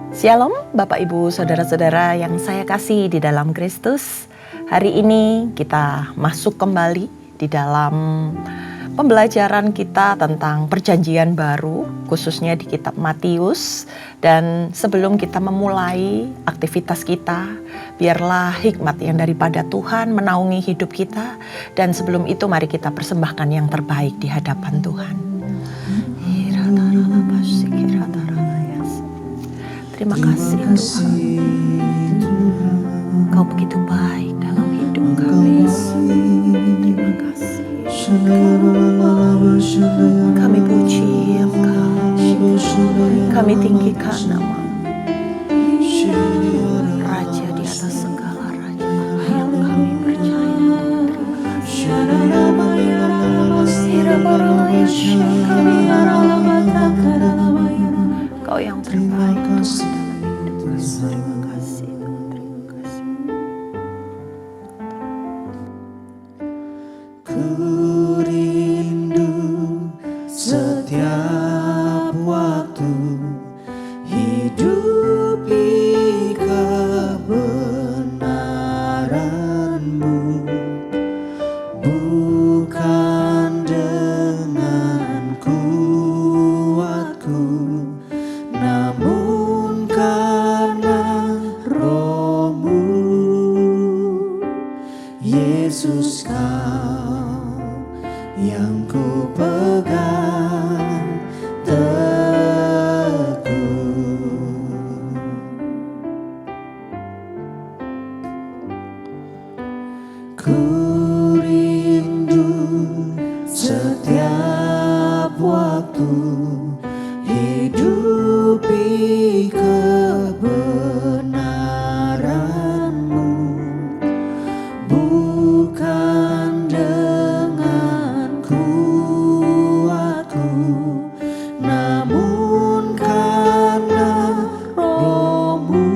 Shalom Bapak Ibu Saudara-saudara yang saya kasih di dalam Kristus. Hari ini kita masuk kembali di dalam pembelajaran kita tentang perjanjian baru, khususnya di kitab Matius. Dan sebelum kita memulai aktivitas kita, biarlah hikmat yang daripada Tuhan menaungi hidup kita. Dan sebelum itu mari kita persembahkan yang terbaik di hadapan Tuhan. Terima kasih Tuhan, Kau begitu baik dalam hidup kami. Terima kasih. Kami puji Engkau, kami tinggikan nama Raja di atas segala raja yang kami percaya. Terima kasih. Kau yang terbaik Tuhan dalam hidup kami. Terima kasih Tuhan, terima kasih. Ku rindu setiap waktu hidupi kebenaran-Mu, bukan dengan kuatku, namun karena Roh-Mu. Yesus, Kau yang ku pegang teguh. Ku rindu setiap waktu hidupi kebenaran-Mu, bukan dengan kuatku, namun karena Roh-Mu.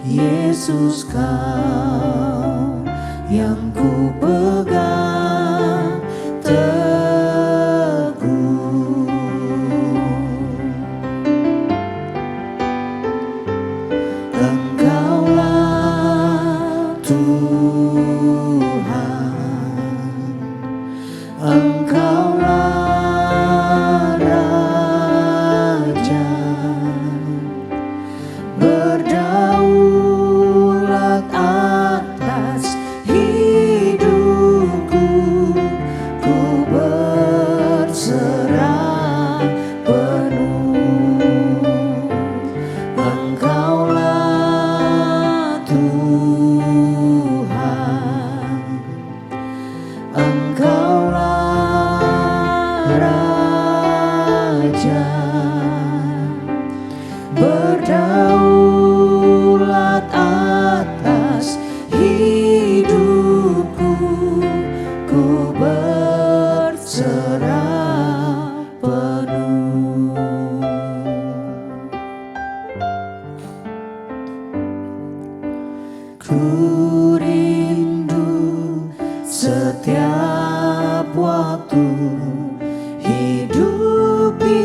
Yesus, Kau yang ku pegang teguh. Engkaulah Tuhan, Engkaulah Raja, berdaulat atas hidupku, ku berserah penuh. Engkaulah Tuhan, Engkaulah Raja, berdaulat atas hidupku, ku berserah penuh. Ku rindu setiap waktu hidupi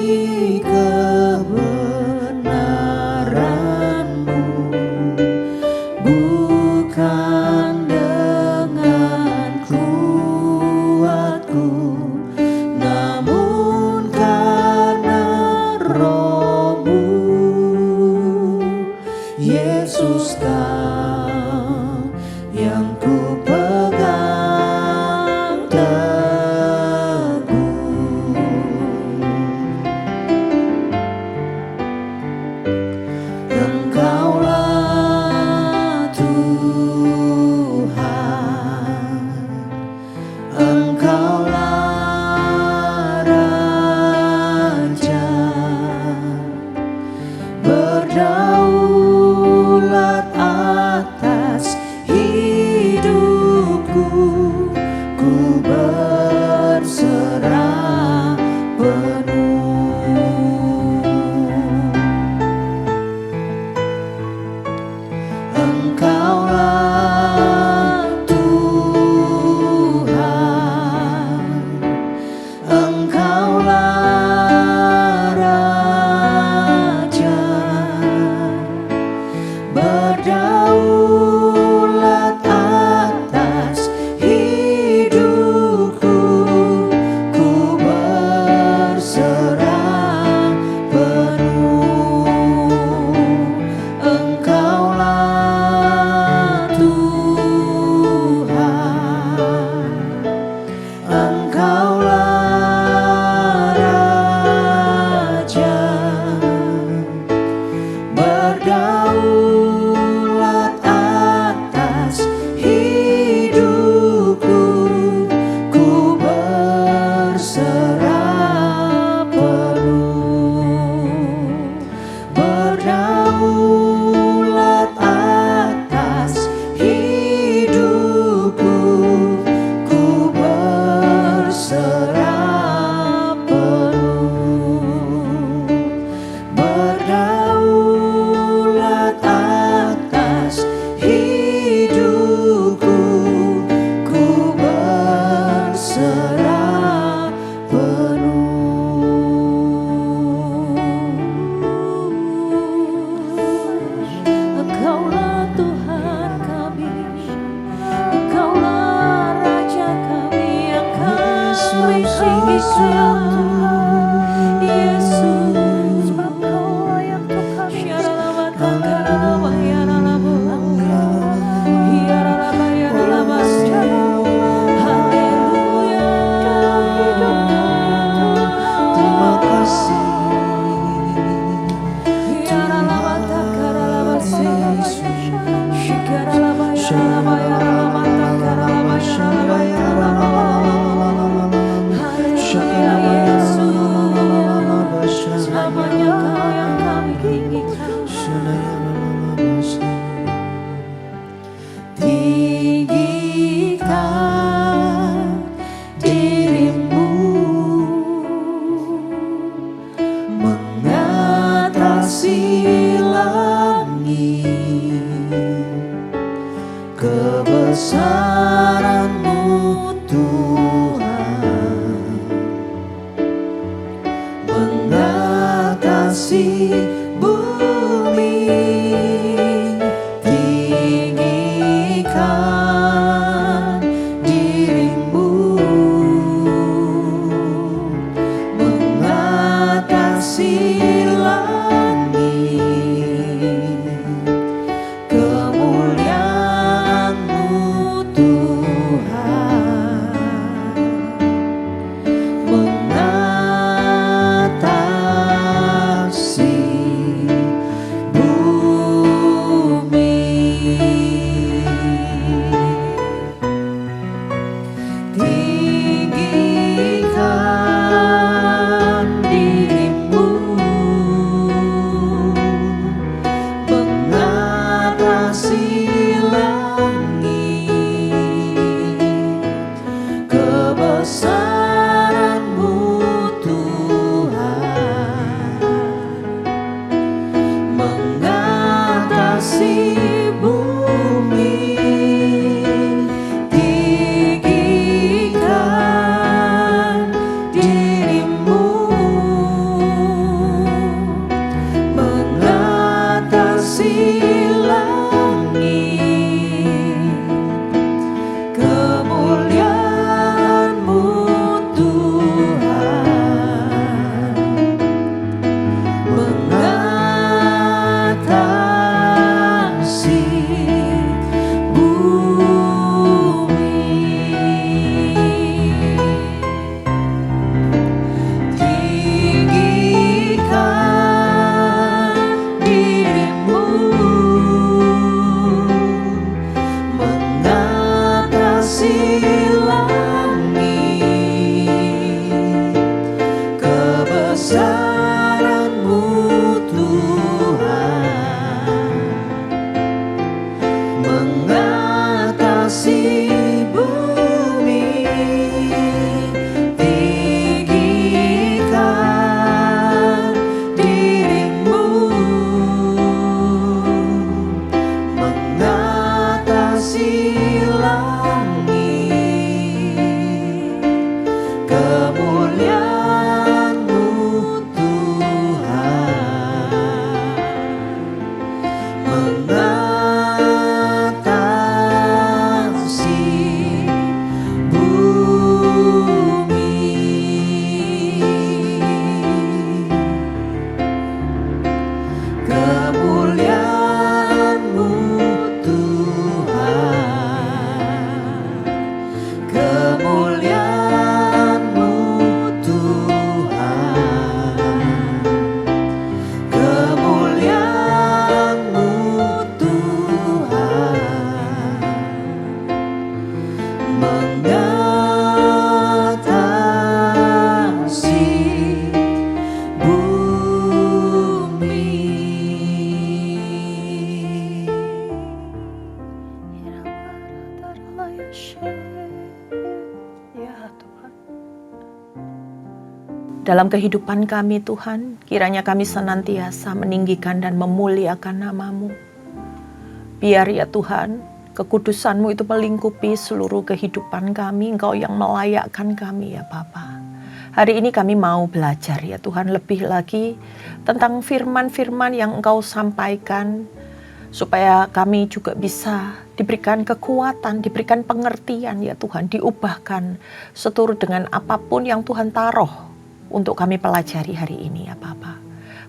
dalam kehidupan kami Tuhan. Kiranya kami senantiasa meninggikan dan memuliakan nama-Mu. Biar ya Tuhan, kekudusan-Mu itu melingkupi seluruh kehidupan kami. Engkau yang melayakkan kami ya Bapa. Hari ini kami mau belajar ya Tuhan lebih lagi tentang firman-firman yang Engkau sampaikan, supaya kami juga bisa diberikan kekuatan, diberikan pengertian ya Tuhan, diubahkan seturut dengan apapun yang Tuhan taruh untuk kami pelajari hari ini ya Bapa.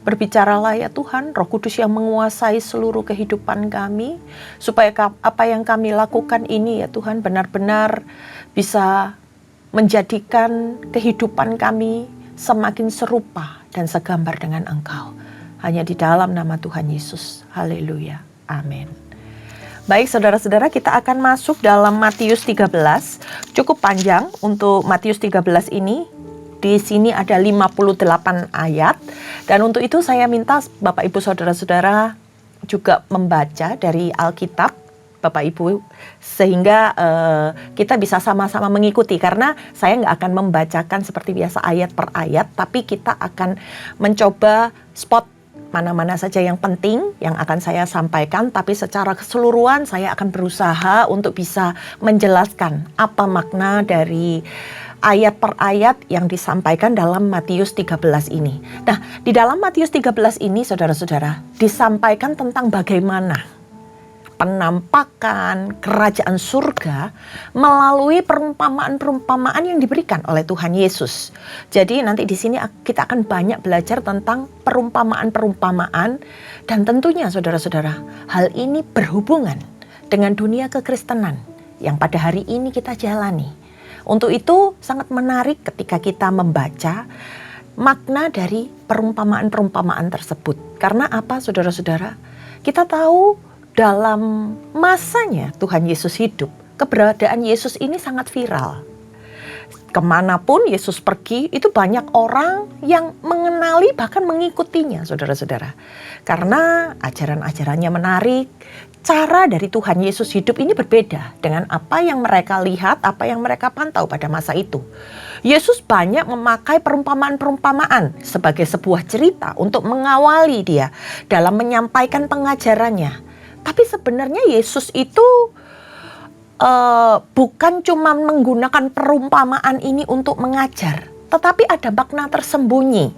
Berbicaralah ya Tuhan, Roh Kudus yang menguasai seluruh kehidupan kami, supaya apa yang kami lakukan ini ya Tuhan benar-benar bisa menjadikan kehidupan kami semakin serupa dan segambar dengan Engkau. Hanya di dalam nama Tuhan Yesus. Haleluya. Amin. Baik saudara-saudara, kita akan masuk dalam Matius 13. Cukup panjang untuk Matius 13 ini. Di sini ada 58 ayat. Dan untuk itu saya minta Bapak Ibu saudara-saudara juga membaca dari Alkitab Bapak Ibu, sehingga kita bisa sama-sama mengikuti. Karena saya nggak akan membacakan seperti biasa ayat per ayat, tapi kita akan mencoba spot mana-mana saja yang penting yang akan saya sampaikan. Tapi secara keseluruhan saya akan berusaha untuk bisa menjelaskan apa makna dari ayat per ayat yang disampaikan dalam Matius 13 ini. Nah, di dalam Matius 13 ini saudara-saudara disampaikan tentang bagaimana penampakan kerajaan surga melalui perumpamaan-perumpamaan yang diberikan oleh Tuhan Yesus. Jadi nanti di sini kita akan banyak belajar tentang perumpamaan-perumpamaan, dan tentunya saudara-saudara, hal ini berhubungan dengan dunia kekristenan yang pada hari ini kita jalani. Untuk itu sangat menarik ketika kita membaca makna dari perumpamaan-perumpamaan tersebut. Karena apa saudara-saudara? Kita tahu dalam masanya Tuhan Yesus hidup, keberadaan Yesus ini sangat viral. Kemanapun Yesus pergi, itu banyak orang yang mengenali bahkan mengikutinya, saudara-saudara. Karena ajaran-ajarannya menarik, cara dari Tuhan Yesus hidup ini berbeda dengan apa yang mereka lihat, apa yang mereka pantau pada masa itu. Yesus banyak memakai perumpamaan-perumpamaan sebagai sebuah cerita untuk mengawali dia dalam menyampaikan pengajarannya. Tapi sebenarnya Yesus itu bukan cuma menggunakan perumpamaan ini untuk mengajar, tetapi ada makna tersembunyi.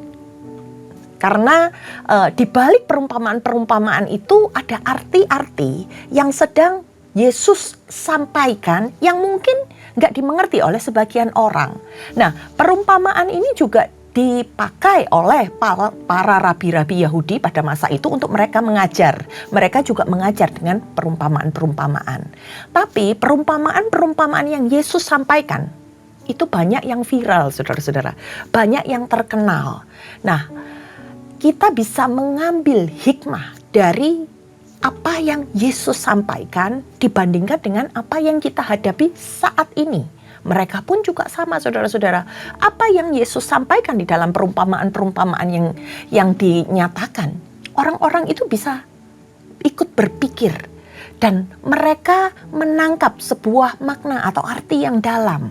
Karena di balik perumpamaan-perumpamaan itu ada arti-arti yang sedang Yesus sampaikan yang mungkin nggak dimengerti oleh sebagian orang. Nah, perumpamaan ini juga dipakai oleh para rabi-rabi Yahudi pada masa itu untuk mereka mengajar. Mereka juga mengajar dengan perumpamaan-perumpamaan. Tapi perumpamaan-perumpamaan yang Yesus sampaikan itu banyak yang viral, saudara-saudara. Banyak yang terkenal. Nah, kita bisa mengambil hikmah dari apa yang Yesus sampaikan dibandingkan dengan apa yang kita hadapi saat ini. Mereka pun juga sama, saudara-saudara. Apa yang Yesus sampaikan di dalam perumpamaan-perumpamaan yang dinyatakan, orang-orang itu bisa ikut berpikir dan mereka menangkap sebuah makna atau arti yang dalam.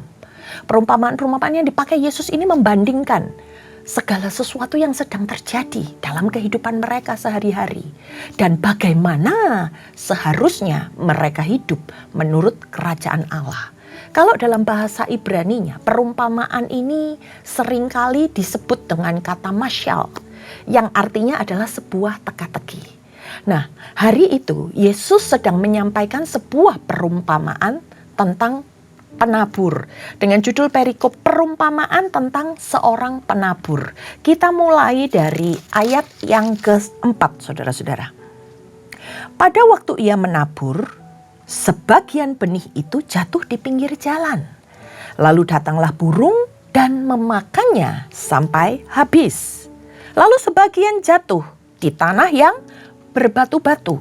Perumpamaan-perumpamaan yang dipakai Yesus ini membandingkan segala sesuatu yang sedang terjadi dalam kehidupan mereka sehari-hari dan bagaimana seharusnya mereka hidup menurut kerajaan Allah. Kalau dalam bahasa Ibraninya, perumpamaan ini seringkali disebut dengan kata masyal, yang artinya adalah sebuah teka-teki. Nah, hari itu Yesus sedang menyampaikan sebuah perumpamaan tentang penabur, dengan judul perikop perumpamaan tentang seorang penabur. Kita mulai dari ayat yang keempat, saudara-saudara. Pada waktu ia menabur, sebagian benih itu jatuh di pinggir jalan. Lalu datanglah burung dan memakannya sampai habis. Lalu sebagian jatuh di tanah yang berbatu-batu,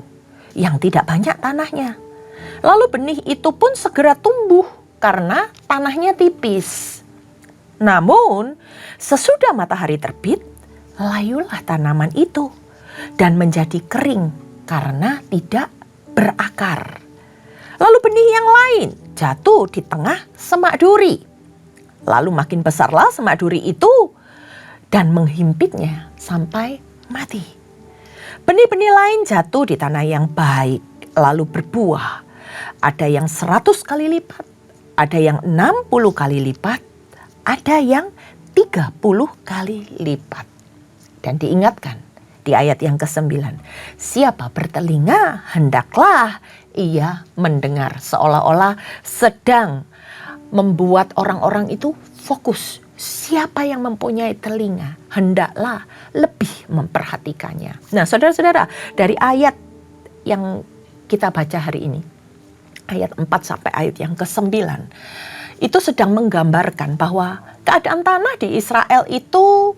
yang tidak banyak tanahnya. Lalu benih itu pun segera tumbuh karena tanahnya tipis. Namun sesudah matahari terbit, layulah tanaman itu dan menjadi kering karena tidak berakar. Lalu benih yang lain jatuh di tengah semak duri. Lalu makin besarlah semak duri itu dan menghimpitnya sampai mati. Benih-benih lain jatuh di tanah yang baik, lalu berbuah. Ada yang 100 kali lipat, ada yang 60 kali lipat, ada yang 30 kali lipat. Dan diingatkan di ayat yang ke-9, siapa bertelinga hendaklah ia mendengar. Seolah-olah sedang membuat orang-orang itu fokus. Siapa yang mempunyai telinga, hendaklah lebih memperhatikannya. Nah, saudara-saudara, dari ayat yang kita baca hari ini, ayat 4 sampai ayat yang ke-9, itu sedang menggambarkan bahwa keadaan tanah di Israel itu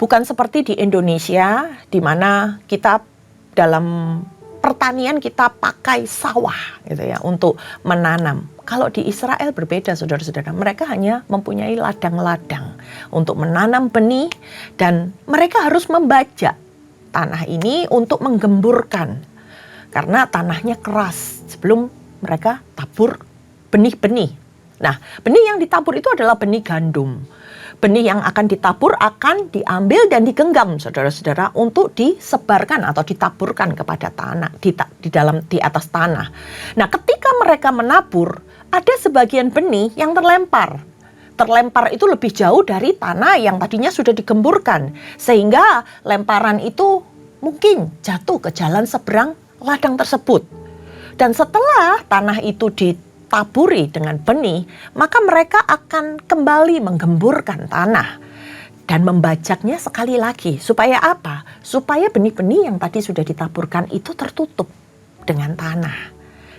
bukan seperti di Indonesia, di mana kita dalam pertanian kita pakai sawah gitu ya untuk menanam. Kalau di Israel berbeda, saudara-saudara. Mereka hanya mempunyai ladang-ladang untuk menanam benih dan mereka harus membajak tanah ini untuk menggemburkan. Karena tanahnya keras sebelum mereka tabur benih-benih. Nah, benih yang ditabur itu adalah benih gandum. Benih yang akan ditabur akan diambil dan digenggam, saudara-saudara, untuk disebarkan atau ditaburkan kepada tanah di atas tanah. Nah, ketika mereka menabur, ada sebagian benih yang terlempar. Terlempar itu lebih jauh dari tanah yang tadinya sudah digemburkan, sehingga lemparan itu mungkin jatuh ke jalan seberang ladang tersebut. Dan setelah tanah itu ditaburi dengan benih, maka mereka akan kembali menggemburkan tanah dan membajaknya sekali lagi. Supaya apa? Supaya benih-benih yang tadi sudah ditaburkan itu tertutup dengan tanah.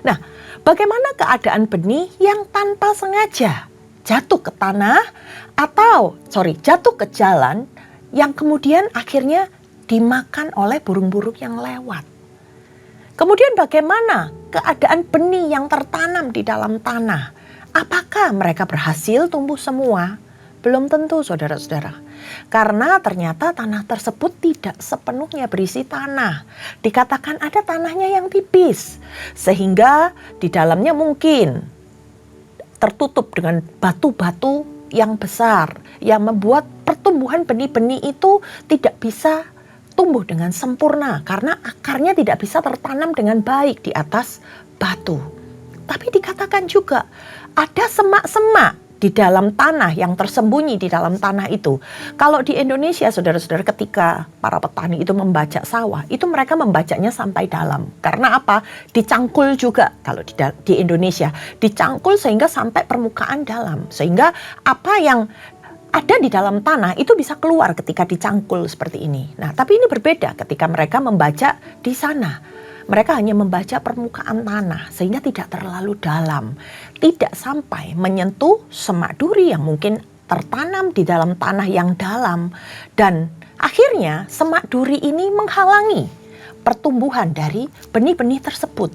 Nah, bagaimana keadaan benih yang tanpa sengaja jatuh ke tanah jatuh ke jalan yang kemudian akhirnya dimakan oleh burung-burung yang lewat? Kemudian bagaimana keadaan benih yang tertanam di dalam tanah? Apakah mereka berhasil tumbuh semua? Belum tentu, saudara-saudara. Karena ternyata tanah tersebut tidak sepenuhnya berisi tanah. Dikatakan ada tanahnya yang tipis. Sehingga di dalamnya mungkin tertutup dengan batu-batu yang besar. Yang membuat pertumbuhan benih-benih itu tidak bisa tumbuh dengan sempurna karena akarnya tidak bisa tertanam dengan baik di atas batu. Tapi dikatakan juga ada semak-semak di dalam tanah yang tersembunyi di dalam tanah itu. Kalau di Indonesia, saudara-saudara, ketika para petani itu membajak sawah, itu mereka membajaknya sampai dalam. Karena apa? Dicangkul juga kalau di Indonesia. Dicangkul sehingga sampai permukaan dalam. Sehingga apa yang ada di dalam tanah itu bisa keluar ketika dicangkul seperti ini. Nah, tapi ini berbeda ketika mereka membajak di sana. Mereka hanya membaca permukaan tanah sehingga tidak terlalu dalam. Tidak sampai menyentuh semak duri yang mungkin tertanam di dalam tanah yang dalam. Dan akhirnya semak duri ini menghalangi pertumbuhan dari benih-benih tersebut.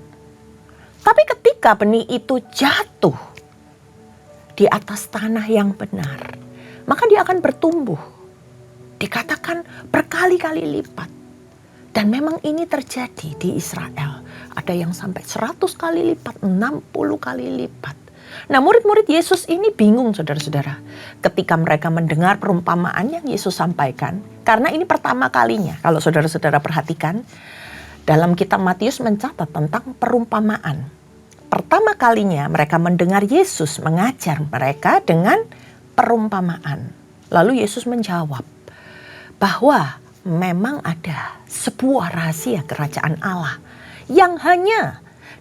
Tapi ketika benih itu jatuh di atas tanah yang benar, maka dia akan bertumbuh. Dikatakan berkali-kali lipat. Dan memang ini terjadi di Israel. Ada yang sampai 100 kali lipat, 60 kali lipat. Nah, murid-murid Yesus ini bingung, saudara-saudara. Ketika mereka mendengar perumpamaan yang Yesus sampaikan. Karena ini pertama kalinya, kalau saudara-saudara perhatikan, dalam kitab Matius mencatat tentang perumpamaan. Pertama kalinya mereka mendengar Yesus mengajar mereka dengan perumpamaan. Lalu Yesus menjawab bahwa memang ada sebuah rahasia kerajaan Allah yang hanya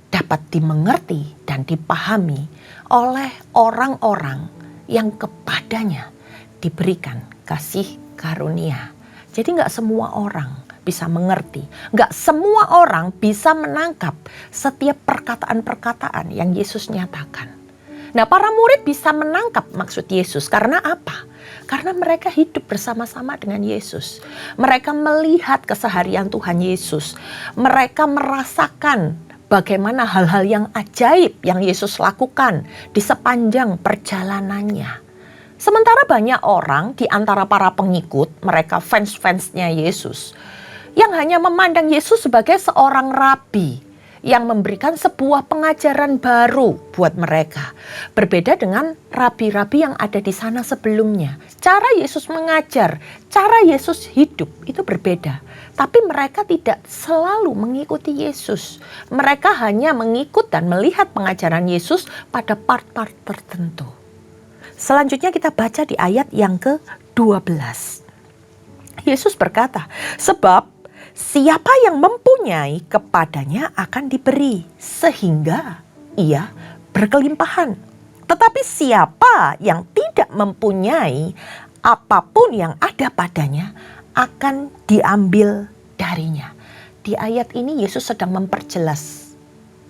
dapat dimengerti dan dipahami oleh orang-orang yang kepadanya diberikan kasih karunia. Jadi gak semua orang bisa mengerti, gak semua orang bisa menangkap setiap perkataan-perkataan yang Yesus nyatakan. Nah, para murid bisa menangkap maksud Yesus karena apa? Karena mereka hidup bersama-sama dengan Yesus. Mereka melihat keseharian Tuhan Yesus. Mereka merasakan bagaimana hal-hal yang ajaib yang Yesus lakukan di sepanjang perjalanannya. Sementara banyak orang di antara para pengikut, mereka fans-fansnya Yesus, yang hanya memandang Yesus sebagai seorang rabi yang memberikan sebuah pengajaran baru buat mereka. Berbeda dengan rabi-rabi yang ada di sana sebelumnya. Cara Yesus mengajar, cara Yesus hidup itu berbeda. Tapi mereka tidak selalu mengikuti Yesus. Mereka hanya mengikut dan melihat pengajaran Yesus pada part-part tertentu. Selanjutnya kita baca di ayat yang ke-12. Yesus berkata, sebab siapa yang mempunyai kepadanya akan diberi sehingga ia berkelimpahan. Tetapi siapa yang tidak mempunyai apapun yang ada padanya akan diambil darinya. Di ayat ini Yesus sedang memperjelas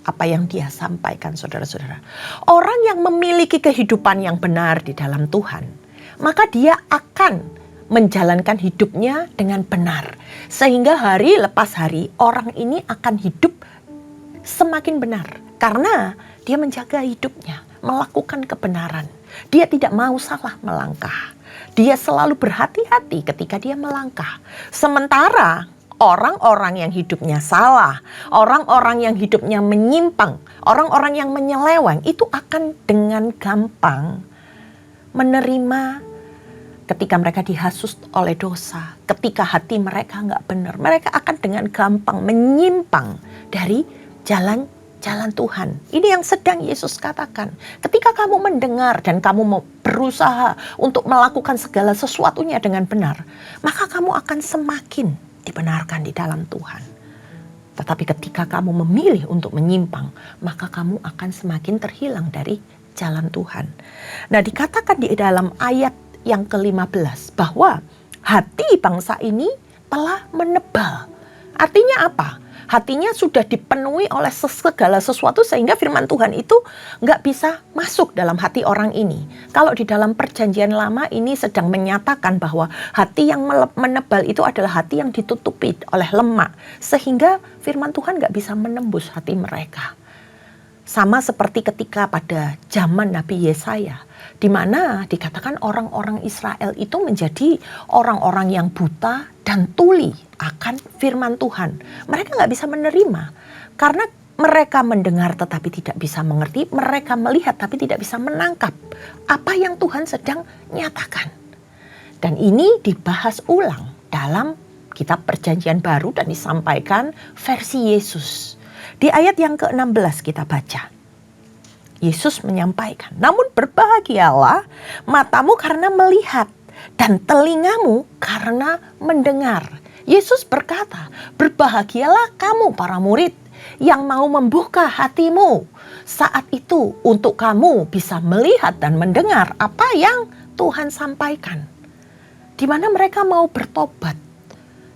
apa yang dia sampaikan, saudara-saudara. Orang yang memiliki kehidupan yang benar di dalam Tuhan, maka dia akan menjalankan hidupnya dengan benar. Sehingga hari lepas hari orang ini akan hidup semakin benar. Karena dia menjaga hidupnya, melakukan kebenaran. Dia tidak mau salah melangkah. Dia selalu berhati-hati ketika dia melangkah. Sementara orang-orang yang hidupnya salah, orang-orang yang hidupnya menyimpang, orang-orang yang menyeleweng, itu akan dengan gampang menerima ketika mereka dihasut oleh dosa, ketika hati mereka nggak benar, mereka akan dengan gampang menyimpang dari jalan Tuhan. Ini yang sedang Yesus katakan. Ketika kamu mendengar dan kamu mau berusaha untuk melakukan segala sesuatunya dengan benar, maka kamu akan semakin dibenarkan di dalam Tuhan. Tetapi ketika kamu memilih untuk menyimpang, maka kamu akan semakin terhilang dari jalan Tuhan. Nah, dikatakan di dalam ayat yang ke-15 bahwa hati bangsa ini telah menebal. Artinya apa? Hatinya sudah dipenuhi oleh segala sesuatu sehingga firman Tuhan itu nggak bisa masuk dalam hati orang ini. Kalau di dalam perjanjian lama ini sedang menyatakan bahwa hati yang menebal itu adalah hati yang ditutupi oleh lemak. Sehingga firman Tuhan nggak bisa menembus hati mereka. Sama seperti ketika pada zaman Nabi Yesaya, di mana dikatakan orang-orang Israel itu menjadi orang-orang yang buta dan tuli akan firman Tuhan. Mereka nggak bisa menerima karena mereka mendengar tetapi tidak bisa mengerti, mereka melihat tapi tidak bisa menangkap apa yang Tuhan sedang nyatakan. Dan ini dibahas ulang dalam kitab Perjanjian Baru dan disampaikan versi Yesus. Di ayat yang ke-16 kita baca. Yesus menyampaikan, namun berbahagialah matamu karena melihat dan telingamu karena mendengar. Yesus berkata, berbahagialah kamu para murid yang mau membuka hatimu saat itu untuk kamu bisa melihat dan mendengar apa yang Tuhan sampaikan. Di mana mereka mau bertobat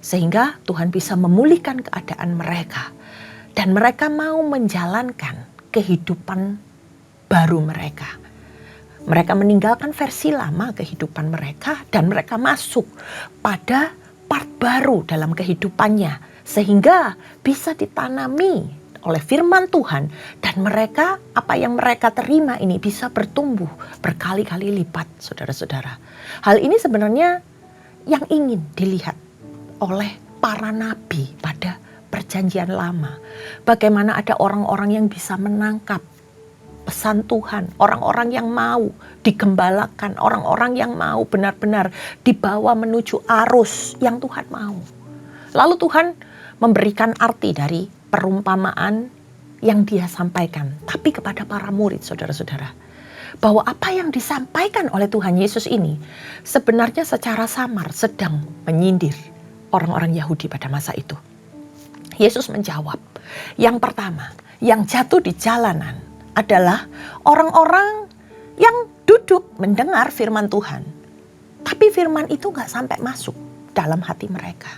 sehingga Tuhan bisa memulihkan keadaan mereka. Dan mereka mau menjalankan kehidupan baru mereka. Mereka meninggalkan versi lama kehidupan mereka dan mereka masuk pada part baru dalam kehidupannya. Sehingga bisa ditanami oleh firman Tuhan dan mereka, apa yang mereka terima ini bisa bertumbuh berkali-kali lipat, saudara-saudara. Hal ini sebenarnya yang ingin dilihat oleh para nabi pada Perjanjian Lama. Bagaimana ada orang-orang yang bisa menangkap pesan Tuhan, orang-orang yang mau digembalakan, orang-orang yang mau benar-benar dibawa menuju arus yang Tuhan mau. Lalu Tuhan memberikan arti dari perumpamaan yang dia sampaikan, tapi kepada para murid, saudara-saudara, bahwa apa yang disampaikan oleh Tuhan Yesus ini sebenarnya secara samar sedang menyindir orang-orang Yahudi pada masa itu. Yesus menjawab, yang pertama, yang jatuh di jalanan adalah orang-orang yang duduk mendengar firman Tuhan. Tapi firman itu gak sampai masuk dalam hati mereka.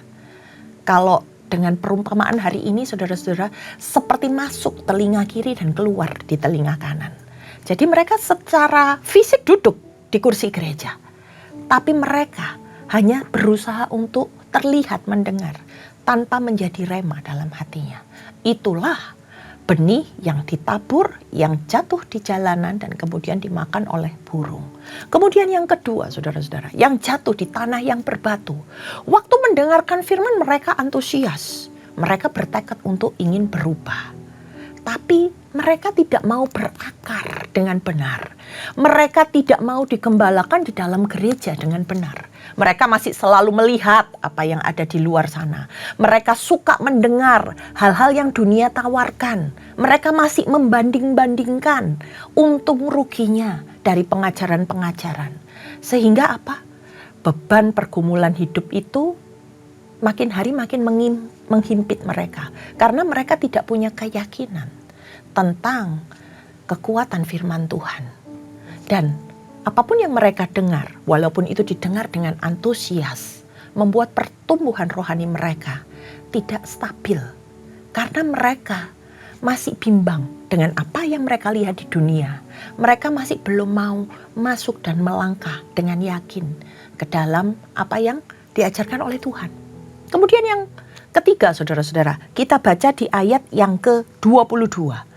Kalau dengan perumpamaan hari ini, saudara-saudara, seperti masuk telinga kiri dan keluar di telinga kanan. Jadi mereka secara fisik duduk di kursi gereja. Tapi mereka hanya berusaha untuk terlihat mendengar tanpa menjadi rema dalam hatinya. Itulah benih yang ditabur, yang jatuh di jalanan dan kemudian dimakan oleh burung. Kemudian yang kedua, saudara-saudara, yang jatuh di tanah yang berbatu. Waktu mendengarkan firman mereka antusias. Mereka bertekad untuk ingin berubah. Tapi mereka tidak mau berakar dengan benar. Mereka tidak mau digembalakan di dalam gereja dengan benar. Mereka masih selalu melihat apa yang ada di luar sana. Mereka suka mendengar hal-hal yang dunia tawarkan. Mereka masih membanding-bandingkan untung ruginya dari pengajaran-pengajaran. Sehingga apa? Beban pergumulan hidup itu makin hari makin menghimpit mereka. Karena mereka tidak punya keyakinan tentang kekuatan firman Tuhan. Dan apapun yang mereka dengar, walaupun itu didengar dengan antusias, membuat pertumbuhan rohani mereka tidak stabil. Karena mereka masih bimbang dengan apa yang mereka lihat di dunia. Mereka masih belum mau masuk dan melangkah dengan yakin ke dalam apa yang diajarkan oleh Tuhan. Kemudian yang ketiga, saudara-saudara, kita baca di ayat yang ke-22.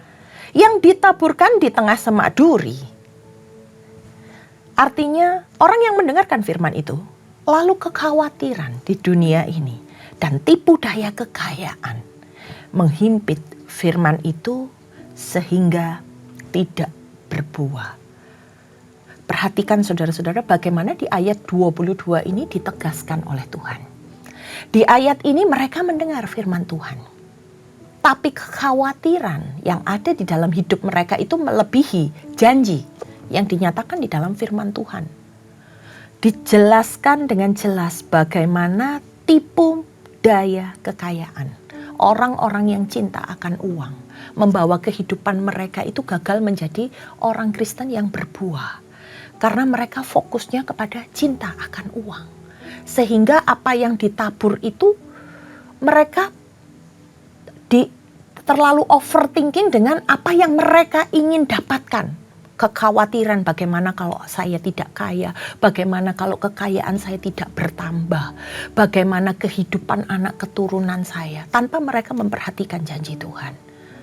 Yang ditaburkan di tengah semak duri. Artinya orang yang mendengarkan firman itu lalu kekhawatiran di dunia ini dan tipu daya kekayaan menghimpit firman itu sehingga tidak berbuah. Perhatikan saudara-saudara bagaimana di ayat 22 ini ditegaskan oleh Tuhan. Di ayat ini mereka mendengar firman Tuhan. Tapi kekhawatiran yang ada di dalam hidup mereka itu melebihi janji yang dinyatakan di dalam firman Tuhan. Dijelaskan dengan jelas bagaimana tipu daya kekayaan. Orang-orang yang cinta akan uang membawa kehidupan mereka itu gagal menjadi orang Kristen yang berbuah. Karena mereka fokusnya kepada cinta akan uang. Sehingga apa yang ditabur itu mereka terlalu overthinking dengan apa yang mereka ingin dapatkan. Kekhawatiran bagaimana kalau saya tidak kaya, bagaimana kalau kekayaan saya tidak bertambah, bagaimana kehidupan anak keturunan saya, tanpa mereka memperhatikan janji Tuhan.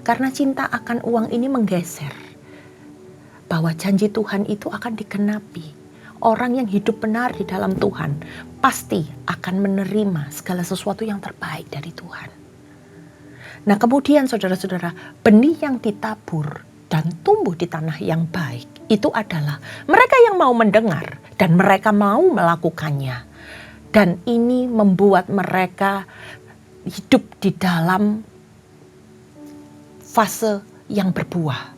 Karena cinta akan uang ini menggeser bahwa janji Tuhan itu akan digenapi. Orang yang hidup benar di dalam Tuhan pasti akan menerima segala sesuatu yang terbaik dari Tuhan. Nah, kemudian saudara-saudara, benih yang ditabur dan tumbuh di tanah yang baik itu adalah mereka yang mau mendengar dan mereka mau melakukannya. Dan ini membuat mereka hidup di dalam fase yang berbuah.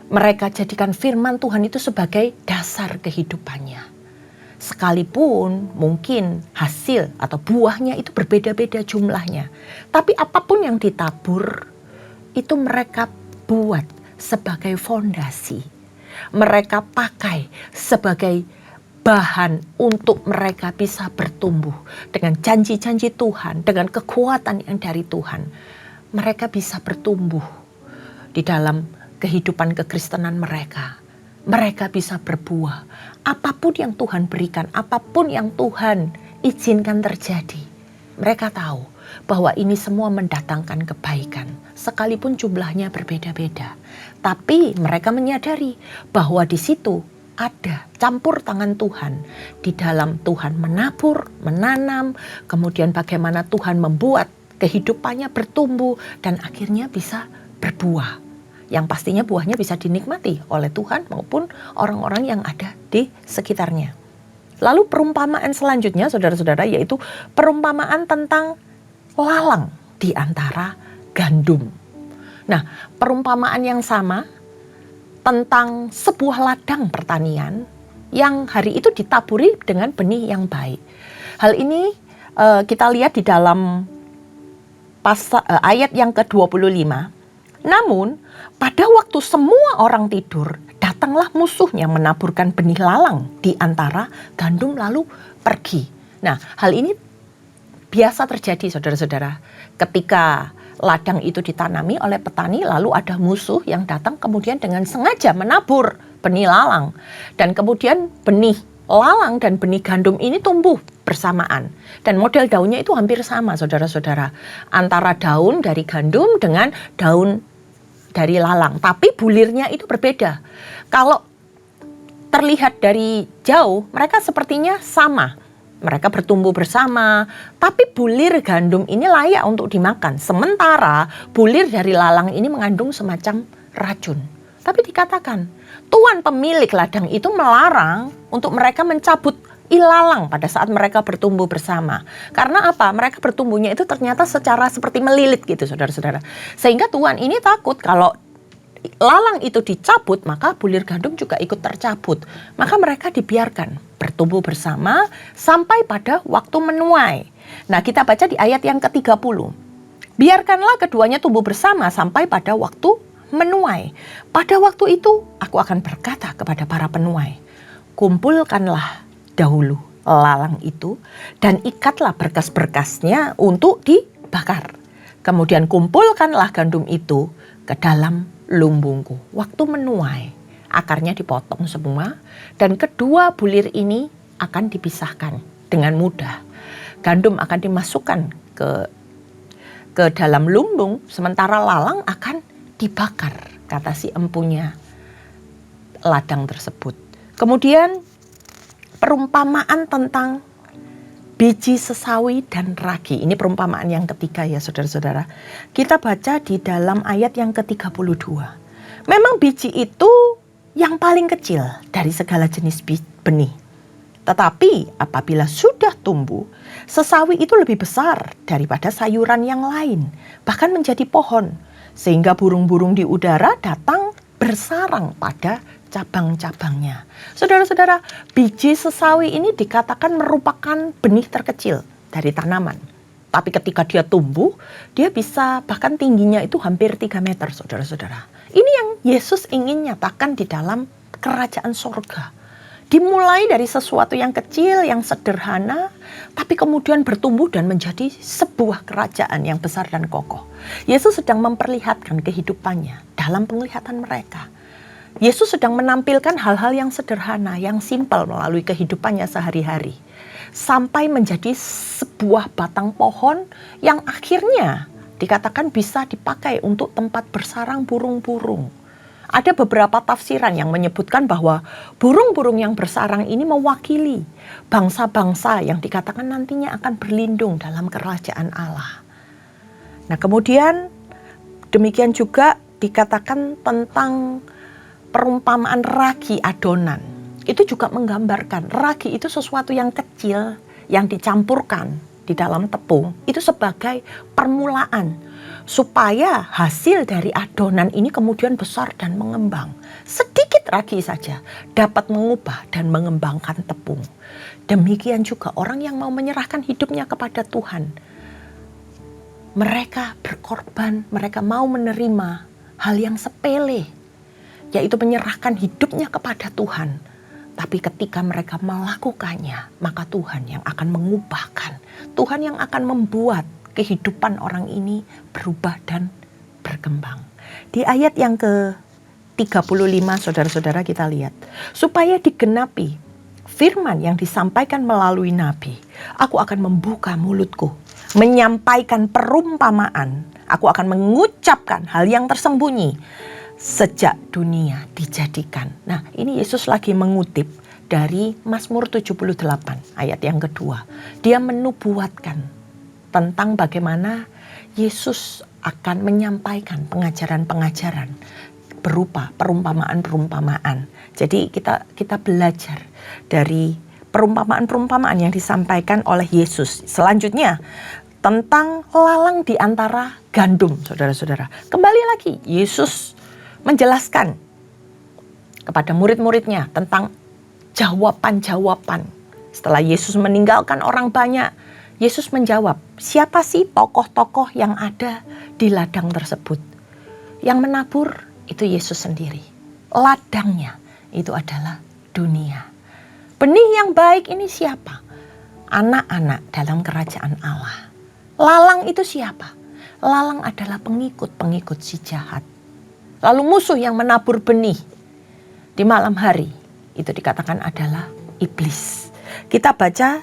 Mereka jadikan firman Tuhan itu sebagai dasar kehidupannya. Sekalipun mungkin hasil atau buahnya itu berbeda-beda jumlahnya. Tapi apapun yang ditabur itu mereka buat sebagai fondasi. Mereka pakai sebagai bahan untuk mereka bisa bertumbuh dengan janji-janji Tuhan, dengan kekuatan yang dari Tuhan. Mereka bisa bertumbuh di dalam kehidupan kekristenan mereka. Mereka bisa berbuah. Apapun yang Tuhan berikan, apapun yang Tuhan izinkan terjadi. Mereka tahu bahwa ini semua mendatangkan kebaikan. Sekalipun jumlahnya berbeda-beda. Tapi mereka menyadari bahwa di situ ada campur tangan Tuhan. Di dalam Tuhan menabur, menanam, kemudian bagaimana Tuhan membuat kehidupannya bertumbuh dan akhirnya bisa berbuah. Yang pastinya buahnya bisa dinikmati oleh Tuhan maupun orang-orang yang ada di sekitarnya. Lalu perumpamaan selanjutnya saudara-saudara yaitu perumpamaan tentang lalang di antara gandum. Nah, perumpamaan yang sama tentang sebuah ladang pertanian yang hari itu ditaburi dengan benih yang baik. Hal ini kita lihat di dalam ayat yang ke-25. Namun, pada waktu semua orang tidur, datanglah musuh yang menaburkan benih lalang di antara gandum lalu pergi. Nah, hal ini biasa terjadi saudara-saudara. Ketika ladang itu ditanami oleh petani, lalu ada musuh yang datang kemudian dengan sengaja menabur benih lalang. Dan kemudian benih lalang dan benih gandum ini tumbuh bersamaan. Dan model daunnya itu hampir sama saudara-saudara. Antara daun dari gandum dengan daun dari lalang, tapi bulirnya itu berbeda. Kalau terlihat dari jauh, mereka sepertinya sama. mereka bertumbuh bersama. Tapi bulir gandum ini layak untuk dimakan. Sementara bulir dari lalang ini mengandung semacam racun. Tapi dikatakan, tuan pemilik ladang itu melarang untuk mereka mencabut ilalang pada saat mereka bertumbuh bersama. Karena apa? Mereka bertumbuhnya itu ternyata secara seperti melilit gitu, saudara-saudara. Sehingga tuan ini takut kalau lalang itu dicabut, maka bulir gandum juga ikut tercabut. Maka mereka dibiarkan bertumbuh bersama sampai pada waktu menuai. Nah, kita baca di ayat yang ke-30. Biarkanlah keduanya tumbuh bersama sampai pada waktu menuai. Pada waktu itu aku akan berkata kepada para penuai, kumpulkanlah dahulu lalang itu dan ikatlah berkas-berkasnya untuk dibakar. Kemudian kumpulkanlah gandum itu ke dalam lumbungku. Waktu menuai, akarnya dipotong semua dan kedua bulir ini akan dipisahkan dengan mudah. Gandum akan dimasukkan ke dalam lumbung, sementara lalang akan dibakar, kata si empunya ladang tersebut. Kemudian perumpamaan tentang biji sesawi dan ragi. Ini perumpamaan yang ketiga ya saudara-saudara. Kita baca di dalam ayat yang ke-32. Memang biji itu yang paling kecil dari segala jenis benih. Tetapi apabila sudah tumbuh, sesawi itu lebih besar daripada sayuran yang lain. Bahkan menjadi pohon. Sehingga burung-burung di udara datang bersarang pada cabang-cabangnya. Saudara-saudara, biji sesawi ini dikatakan merupakan benih terkecil dari tanaman. Tapi ketika dia tumbuh, dia bisa bahkan tingginya itu hampir 3 meter, saudara-saudara. Ini yang Yesus ingin nyatakan di dalam kerajaan sorga. Dimulai dari sesuatu yang kecil, yang sederhana, tapi kemudian bertumbuh dan menjadi sebuah kerajaan yang besar dan kokoh. Yesus sedang memperlihatkan kehidupannya dalam penglihatan mereka. Yesus sedang menampilkan hal-hal yang sederhana, yang simpel melalui kehidupannya sehari-hari. Sampai menjadi sebuah batang pohon yang akhirnya dikatakan bisa dipakai untuk tempat bersarang burung-burung. Ada beberapa tafsiran yang menyebutkan bahwa burung-burung yang bersarang ini mewakili bangsa-bangsa yang dikatakan nantinya akan berlindung dalam kerajaan Allah. Nah, kemudian demikian juga dikatakan tentang perumpamaan ragi adonan. Itu juga menggambarkan ragi itu sesuatu yang kecil yang dicampurkan di dalam tepung. Itu sebagai permulaan supaya hasil dari adonan ini kemudian besar dan mengembang. Sedikit ragi saja dapat mengubah dan mengembangkan tepung. Demikian juga orang yang mau menyerahkan hidupnya kepada Tuhan. Mereka berkorban, mereka mau menerima hal yang sepele, yaitu menyerahkan hidupnya kepada Tuhan. Tapi ketika mereka melakukannya, maka Tuhan yang akan mengubahkan. Tuhan yang akan membuat kehidupan orang ini berubah dan berkembang. Di ayat yang ke-35 saudara-saudara kita lihat. Supaya digenapi firman yang disampaikan melalui nabi. Aku akan membuka mulutku, menyampaikan perumpamaan. Aku akan mengucapkan hal yang tersembunyi sejak dunia dijadikan. Nah, ini Yesus lagi mengutip dari Mazmur 78 ayat yang kedua. Dia menubuatkan tentang bagaimana Yesus akan menyampaikan pengajaran-pengajaran berupa perumpamaan-perumpamaan. Jadi kita belajar dari perumpamaan-perumpamaan yang disampaikan oleh Yesus. Selanjutnya tentang lalang di antara gandum, saudara-saudara. Kembali lagi Yesus menjelaskan kepada murid-muridnya tentang jawaban-jawaban. Setelah Yesus meninggalkan orang banyak, Yesus menjawab, siapa sih tokoh-tokoh yang ada di ladang tersebut? Yang menabur itu Yesus sendiri. Ladangnya itu adalah dunia. Benih yang baik ini siapa? Anak-anak dalam kerajaan Allah. Lalang itu siapa? Lalang adalah pengikut-pengikut si jahat. Lalu musuh yang menabur benih di malam hari itu dikatakan adalah iblis. Kita baca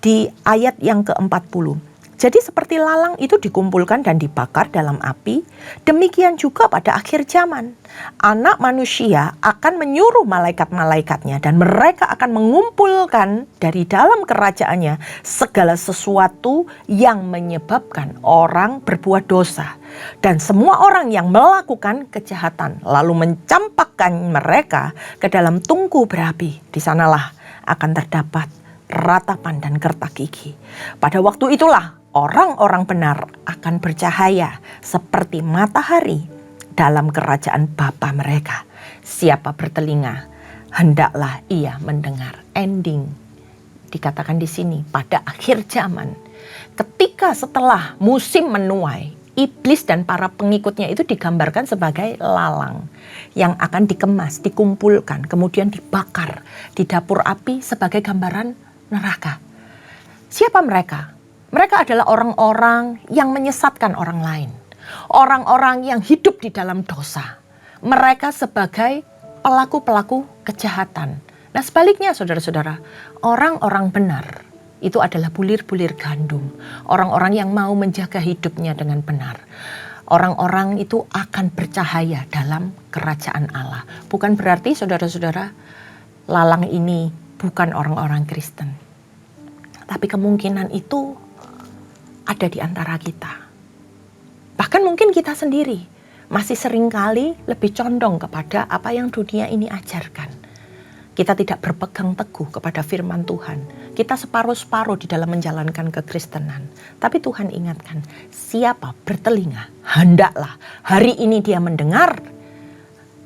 di ayat yang ke-40. Jadi seperti lalang itu dikumpulkan dan dibakar dalam api, demikian juga pada akhir zaman. Anak manusia akan menyuruh malaikat-malaikatnya dan mereka akan mengumpulkan dari dalam kerajaannya segala sesuatu yang menyebabkan orang berbuat dosa. Dan semua orang yang melakukan kejahatan lalu mencampakkan mereka ke dalam tungku berapi. Di sanalah akan terdapat ratapan dan kertak gigi. Pada waktu itulah orang-orang benar akan bercahaya seperti matahari dalam kerajaan Bapa mereka. Siapa bertelinga, hendaklah ia mendengar. Ending dikatakan di sini pada akhir zaman. Ketika setelah musim menuai, iblis dan para pengikutnya itu digambarkan sebagai lalang yang akan dikemas, dikumpulkan, kemudian dibakar di dapur api sebagai gambaran neraka. Siapa mereka? Mereka adalah orang-orang yang menyesatkan orang lain. Orang-orang yang hidup di dalam dosa. Mereka sebagai pelaku-pelaku kejahatan. Nah sebaliknya saudara-saudara, orang-orang benar itu adalah bulir-bulir gandum. Orang-orang yang mau menjaga hidupnya dengan benar. Orang-orang itu akan bercahaya dalam kerajaan Allah. Bukan berarti saudara-saudara, lalang ini bukan orang-orang Kristen. Tapi kemungkinan itu ada di antara kita. Bahkan mungkin kita sendiri masih seringkali lebih condong kepada apa yang dunia ini ajarkan. Kita tidak berpegang teguh kepada firman Tuhan. Kita separuh-separuh di dalam menjalankan kekristenan. Tapi Tuhan ingatkan, siapa bertelinga, hendaklah hari ini dia mendengar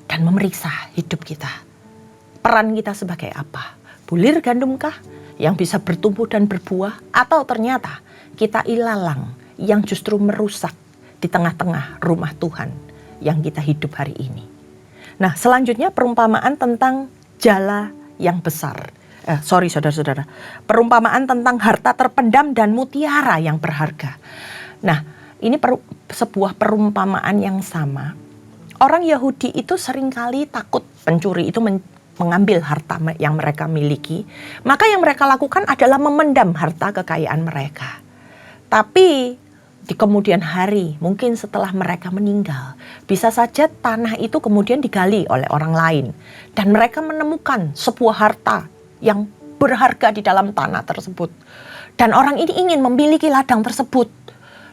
dan memeriksa hidup kita. Peran kita sebagai apa? Bulir gandumkah yang bisa bertumbuh dan berbuah? Atau ternyata kita ilalang yang justru merusak di tengah-tengah rumah Tuhan yang kita hidup hari ini. Nah selanjutnya perumpamaan tentang jala yang besar. Saudara-saudara. Perumpamaan tentang harta terpendam dan mutiara yang berharga. Nah ini sebuah perumpamaan yang sama. Orang Yahudi itu seringkali takut pencuri itu mengambil harta yang mereka miliki. Maka yang mereka lakukan adalah memendam harta kekayaan mereka. Tapi di kemudian hari, mungkin setelah mereka meninggal, bisa saja tanah itu kemudian digali oleh orang lain. Dan mereka menemukan sebuah harta yang berharga di dalam tanah tersebut. Dan orang ini ingin memiliki ladang tersebut.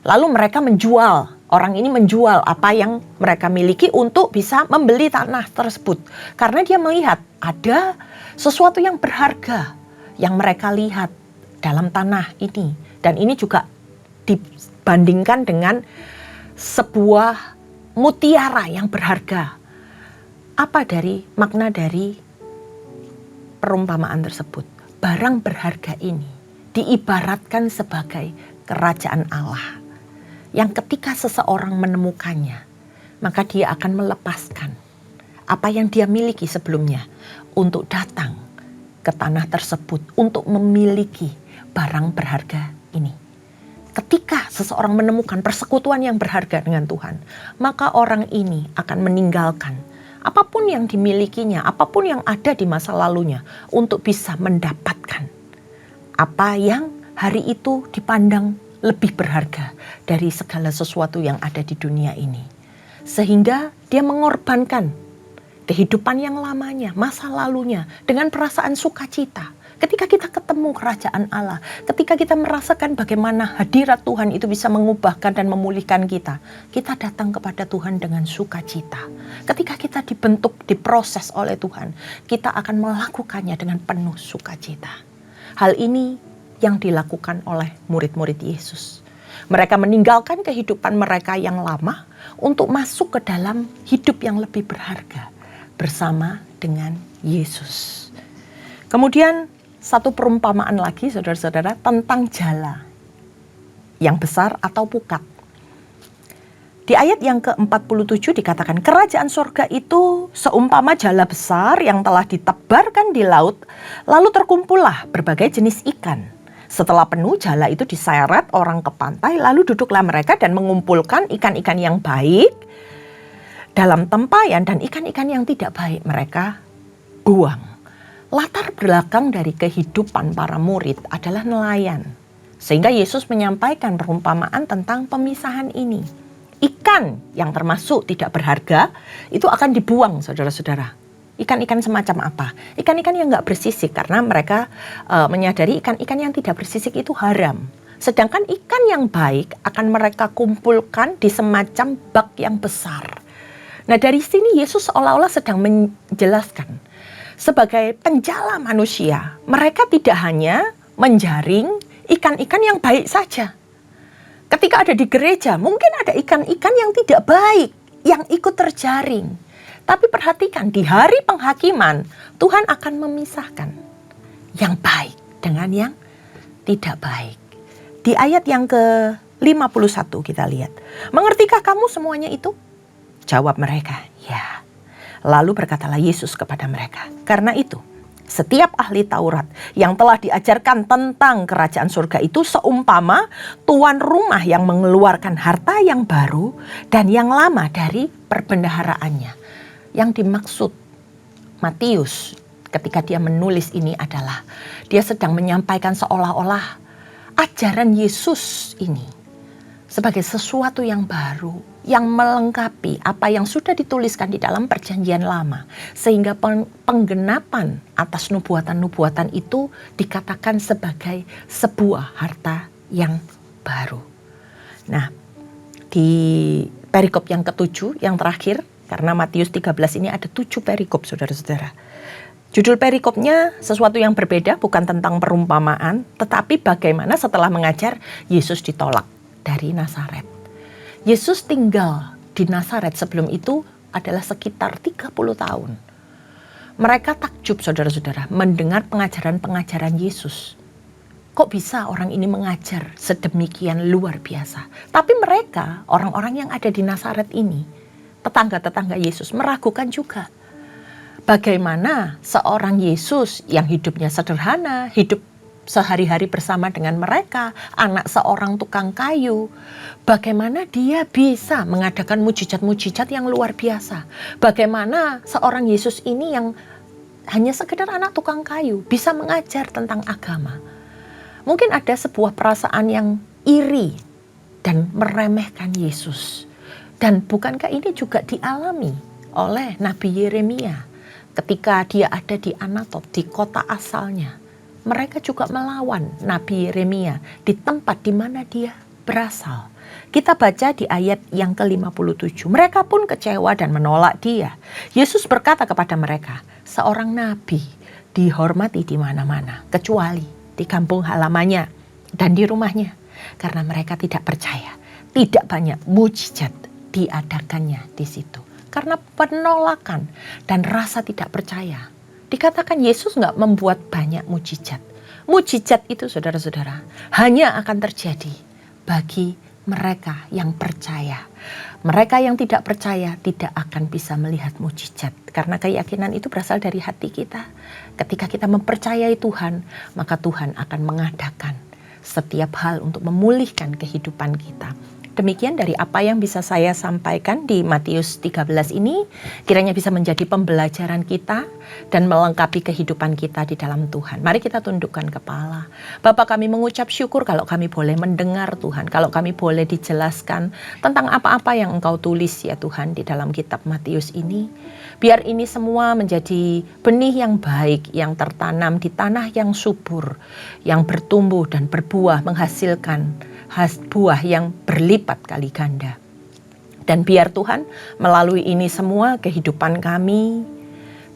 Lalu mereka menjual, orang ini menjual apa yang mereka miliki untuk bisa membeli tanah tersebut. Karena dia melihat ada sesuatu yang berharga yang mereka lihat dalam tanah ini. Dan ini juga dibandingkan dengan sebuah mutiara yang berharga. Apa makna dari perumpamaan tersebut? Barang berharga ini diibaratkan sebagai kerajaan Allah. Yang ketika seseorang menemukannya, maka dia akan melepaskan apa yang dia miliki sebelumnya untuk datang ke tanah tersebut untuk memiliki barang berharga ini. Ketika seseorang menemukan persekutuan yang berharga dengan Tuhan, maka orang ini akan meninggalkan apapun yang dimilikinya, apapun yang ada di masa lalunya untuk bisa mendapatkan apa yang hari itu dipandang lebih berharga dari segala sesuatu yang ada di dunia ini. Sehingga dia mengorbankan kehidupan yang lamanya, masa lalunya dengan perasaan sukacita. Ketika kita ketemu kerajaan Allah, ketika kita merasakan bagaimana hadirat Tuhan itu bisa mengubahkan dan memulihkan kita, kita datang kepada Tuhan dengan sukacita. Ketika kita dibentuk, diproses oleh Tuhan, kita akan melakukannya dengan penuh sukacita. Hal ini yang dilakukan oleh murid-murid Yesus. Mereka meninggalkan kehidupan mereka yang lama untuk masuk ke dalam hidup yang lebih berharga bersama dengan Yesus. Kemudian satu perumpamaan lagi saudara-saudara tentang jala yang besar atau pukat. Di ayat yang ke-47 dikatakan kerajaan sorga itu seumpama jala besar yang telah ditebarkan di laut, lalu terkumpullah berbagai jenis ikan. Setelah penuh jala itu diseret orang ke pantai, lalu duduklah mereka dan mengumpulkan ikan-ikan yang baik dalam tempayan dan ikan-ikan yang tidak baik mereka buang. Latar belakang dari kehidupan para murid adalah nelayan. Sehingga Yesus menyampaikan perumpamaan tentang pemisahan ini. Ikan yang termasuk tidak berharga itu akan dibuang, saudara-saudara. Ikan-ikan semacam apa? Ikan-ikan yang nggak bersisik, karena mereka menyadari ikan-ikan yang tidak bersisik itu haram. Sedangkan ikan yang baik akan mereka kumpulkan di semacam bak yang besar. Nah, dari sini Yesus seolah-olah sedang menjelaskan, sebagai penjala manusia, mereka tidak hanya menjaring ikan-ikan yang baik saja. Ketika ada di gereja, mungkin ada ikan-ikan yang tidak baik yang ikut terjaring. Tapi perhatikan, di hari penghakiman, Tuhan akan memisahkan yang baik dengan yang tidak baik. Di ayat yang ke-51 kita lihat. Mengertikah kamu semuanya itu? Jawab mereka, ya. Lalu berkatalah Yesus kepada mereka, karena itu, setiap ahli Taurat yang telah diajarkan tentang kerajaan surga itu seumpama tuan rumah yang mengeluarkan harta yang baru dan yang lama dari perbendaharaannya. Yang dimaksud Matius ketika dia menulis ini adalah dia sedang menyampaikan seolah-olah ajaran Yesus ini sebagai sesuatu yang baru, yang melengkapi apa yang sudah dituliskan di dalam perjanjian lama. Sehingga penggenapan atas nubuatan-nubuatan itu dikatakan sebagai sebuah harta yang baru. Nah, di perikop yang ke-7, yang terakhir, karena Matius 13 ini ada 7 perikop, saudara-saudara. Judul perikopnya sesuatu yang berbeda, bukan tentang perumpamaan, tetapi bagaimana setelah mengajar Yesus ditolak dari Nazaret. Yesus tinggal di Nazaret sebelum itu adalah sekitar 30 tahun. Mereka takjub, saudara-saudara, mendengar pengajaran-pengajaran Yesus. Kok bisa orang ini mengajar sedemikian luar biasa? Tapi mereka, orang-orang yang ada di Nazaret ini, tetangga-tetangga Yesus, meragukan juga. Bagaimana seorang Yesus yang hidupnya sederhana, hidup sehari-hari bersama dengan mereka, anak seorang tukang kayu, bagaimana dia bisa mengadakan mujizat-mujizat yang luar biasa? Bagaimana seorang Yesus ini yang hanya sekedar anak tukang kayu bisa mengajar tentang agama? Mungkin ada sebuah perasaan yang iri dan meremehkan Yesus. Dan bukankah ini juga dialami oleh Nabi Yeremia ketika dia ada di Anatot, di kota asalnya? Mereka juga melawan Nabi Yeremia di tempat di mana dia berasal. Kita baca di ayat yang ke-57. Mereka pun kecewa dan menolak dia. Yesus berkata kepada mereka, seorang nabi dihormati di mana-mana, kecuali di kampung halamannya dan di rumahnya. Karena mereka tidak percaya, tidak banyak mujizat diadakannya di situ. Karena penolakan dan rasa tidak percaya. Dikatakan Yesus nggak membuat banyak mujizat. Mujizat itu, saudara-saudara, hanya akan terjadi bagi mereka yang percaya. Mereka yang tidak percaya tidak akan bisa melihat mujizat. Karena keyakinan itu berasal dari hati kita. Ketika kita mempercayai Tuhan, maka Tuhan akan mengadakan setiap hal untuk memulihkan kehidupan kita. Demikian dari apa yang bisa saya sampaikan di Matius 13 ini, kiranya bisa menjadi pembelajaran kita dan melengkapi kehidupan kita di dalam Tuhan. Mari kita tundukkan kepala. Bapa, kami mengucap syukur kalau kami boleh mendengar Tuhan, kalau kami boleh dijelaskan tentang apa-apa yang Engkau tulis ya Tuhan di dalam kitab Matius ini. Biar ini semua menjadi benih yang baik, yang tertanam di tanah yang subur, yang bertumbuh dan berbuah menghasilkan buah yang berlipat kali ganda. Dan biar Tuhan melalui ini semua kehidupan kami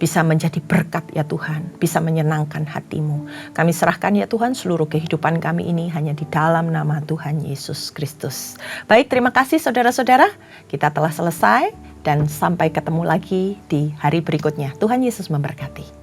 bisa menjadi berkat ya Tuhan, bisa menyenangkan hati-Mu. Kami serahkan ya Tuhan seluruh kehidupan kami ini hanya di dalam nama Tuhan Yesus Kristus. Baik, terima kasih saudara-saudara, kita telah selesai dan sampai ketemu lagi di hari berikutnya. Tuhan Yesus memberkati.